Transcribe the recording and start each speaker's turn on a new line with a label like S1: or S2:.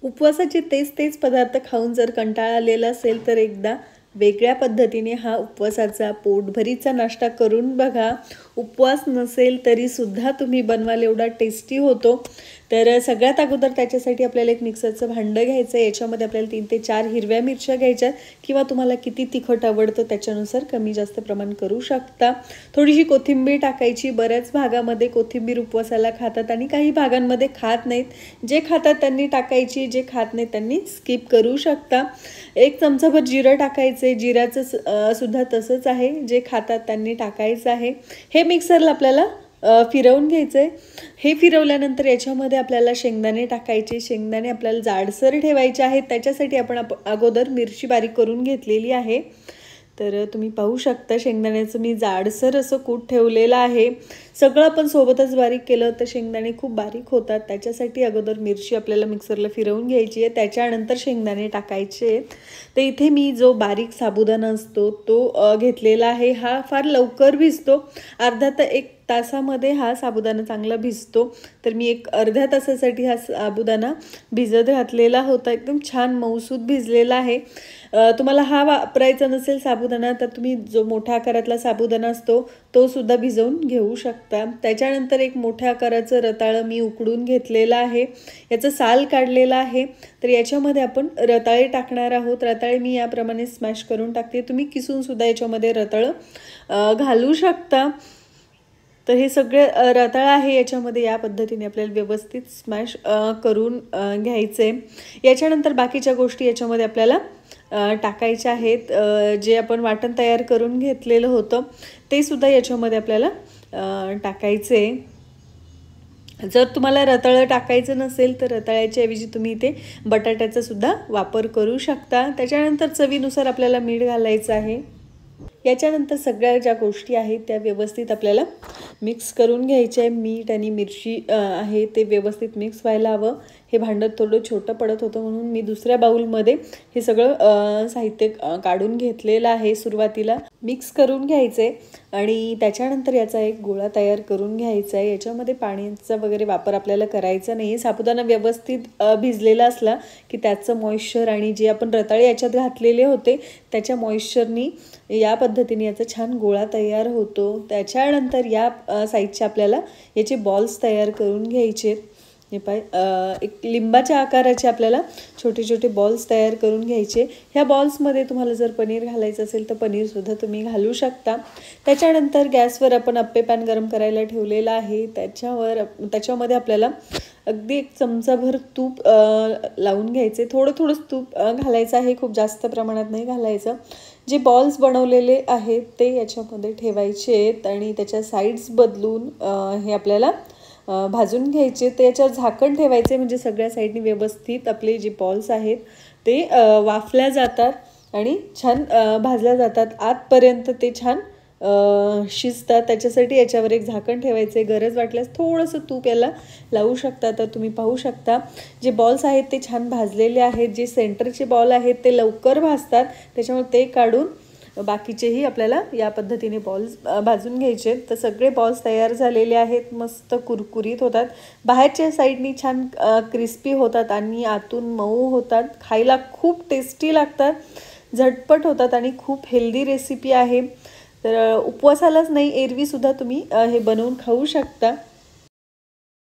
S1: उपवासाचे तेच पदार्थ खाऊन जर कंटाळा आलेला असेल तर एकदा वेगळ्या पद्धतीने हा उपवासाचा पोटभरीचा नाश्ता करून बघा. उपवास नसेल तरी सुद्धा तुम्ही बनवाल एवढा टेस्टी होतो. तर सगळ्यात अगोदर त्याच्यासाठी आपल्याला एक मिक्सरचं भांडं घ्यायचं. याच्यामध्ये आपल्याला 3 ते 4 हिरव्या मिरच्या घ्यायच्या किंवा तुम्हाला किती तिखट आवडतं त्याच्यानुसार कमी जास्त प्रमाण करू शकता. थोडीशी कोथिंबीर टाकायची. बऱ्याच भागामध्ये कोथिंबीर उपवासाला खातात आणि काही भागांमध्ये खात नाहीत. जे खातात त्यांनी टाकायची, जे खात नाहीत त्यांनी स्किप करू शकता. 1 चमचाभर जिरं टाकायचे. जिऱ्याचं सुद्धा तसंच आहे, जे खातात त्यांनी टाकायचं आहे. हे मिक्सरला आपल्याला फिरवून घ्यायचंय. हे फिरवल्यानंतर याच्यामध्ये आपल्याला शेंगदाणे टाकायचे. शेंगदाणे आपल्याला जाडसर ठेवायचे आहेत. त्याच्यासाठी आपण अगोदर मिरची बारीक करून घेतलेली आहे. तर तुम्ही पाहू शकता शेंगदाण्याचं मी जाडसर असं कूट ठेवलेलं आहे. सगळं आपण सोबतच बारीक केलं तर शेंगदाणे खूप बारीक होतात. त्याच्यासाठी अगोदर मिरची आपल्याला मिक्सरला फिरवून घ्यायची आहे. त्याच्यानंतर शेंगदाणे टाकायचे. तर इथे मी जो बारीक साबुदाणा असतो तो घेतलेला आहे. हा फार लवकर भिजतो. अर्धा ते 1 तासामध्ये हा साबुदाणा चांगला भिजतो. तर मी एक अर्ध्या तासासाठी हा साबुदाणा भिजत घातलेला होता. एकदम छान मऊसूत भिजलेला आहे. तुम्हाला हा वापरायचा नसेल साबुदाणा तर तुम्ही जो मोठ्या आकारातला साबुदाणा असतो तो सुद्धा भिजवून घेऊ शकता. त्याच्यानंतर एक मोठ्या आकाराचं रताळं मी उकडून घेतलेलं आहे. याचं साल काढलेलं आहे. तर याच्यामध्ये आपण रताळे टाकणार आहोत. रताळे मी याप्रमाणे स्मॅश करून टाकते. तुम्ही किसून सुद्धा याच्यामध्ये रताळं घालू शकता. तर हे सगळे रताळं आहे याच्यामध्ये या पद्धतीने आपल्याला व्यवस्थित स्मॅश करून घ्यायचे. याच्यानंतर बाकीच्या गोष्टी याच्यामध्ये आपल्याला टाकायच्या आहेत. जे आपण वाटण तयार करून घेतलेलं होतं ते सुद्धा याच्यामध्ये आपल्याला टाकायचे. जर तुम्हाला रताळं टाकायचं नसेल तर रताळ्याच्या ऐवजी तुम्ही इथे बटाट्याचा सुद्धा वापर करू शकता. त्याच्यानंतर चवीनुसार आपल्याला मीठ घालायचं आहे. याच्यानंतर सगळ्या ज्या गोष्टी आहेत त्या व्यवस्थित आपल्याला मिक्स करून घ्यायचे आहे. मीठ आणि मिरची आहे ते व्यवस्थित मिक्स व्हायला हवं. हे भांडं थोडं छोटं पडत होतं म्हणून मी दुसऱ्या बाउलमध्ये हे सगळं साहित्य काढून घेतलेलं आहे. सुरुवातीला मिक्स करून घ्यायचे आणि त्याच्यानंतर याचा एक गोळा तयार करून घ्यायचा आहे. याच्यामध्ये पाण्याचा वगैरे वापर आपल्याला करायचा नाही. साबुदाणा व्यवस्थित भिजलेला असला की त्याचं मॉइश्चर आणि जे आपण रताळे याच्यात घातलेले होते त्याच्या मॉइश्चरनी या पद्धतीने याचा छान गोळा तयार होतो. त्याच्यानंतर या साईजचे आपल्याला याचे बॉल्स तयार करून घ्यायचे. हे एक लिंबाच्या आकाराचे आपल्याला छोटे छोटे बॉल्स तयार करून घ्यायचे. ह्या बॉल्समध्ये तुम्हाला जर पनीर घालायचं असेल तर पनीरसुद्धा तुम्ही घालू शकता. त्याच्यानंतर गॅसवर आपण अप्पे पॅन गरम करायला ठेवलेला आहे. त्याच्यामध्ये आपल्याला अगदी 1 चमचाभर तूप लावून घ्यायचे. थोडंच तूप घालायचं आहे, खूप जास्त प्रमाणात नाही घालायचं. जे बॉल्स बनवलेले आहेत ते याच्यामध्ये ठेवायचे आहेत आणि त्याच्या साईड्स बदलून हे आपल्याला भाजून घ्यायचे. ते याच्यावर झाकण ठेवायचे म्हणजे सगळ्या साईडनी व्यवस्थित आपले जे बॉल्स आहेत ते वाफल्या जातात आणि छान भाजल्या जातात. आतपर्यंत ते छान शिजतात. त्याच्यासाठी याच्यावर एक झाकण ठेवायचे. गरज वाटल्यास थोडंसं तूप याला लावू शकता. तर तुम्ही पाहू शकता जे बॉल्स आहेत ते छान भाजलेले आहेत. जे सेंटरचे बॉल आहेत ते लवकर भाजतात त्याच्यामुळे ते काढून बाकीचेही आपल्याला या पद्धतीने बॉल्स भाजून घ्यायचे. तर सगळे बॉल्स तयार झालेले आहेत. मस्त कुरकुरीत होतात. बाहेरच्या साईडनी छान क्रिस्पी होतात आणि आतून मऊ होतात. खायला खूप टेस्टी लागतात, झटपट होतात आणि खूप हेल्दी रेसिपी आहे. तर उपवासालाच नाही एरवीसुद्धा तुम्ही हे बनवून खाऊ शकता.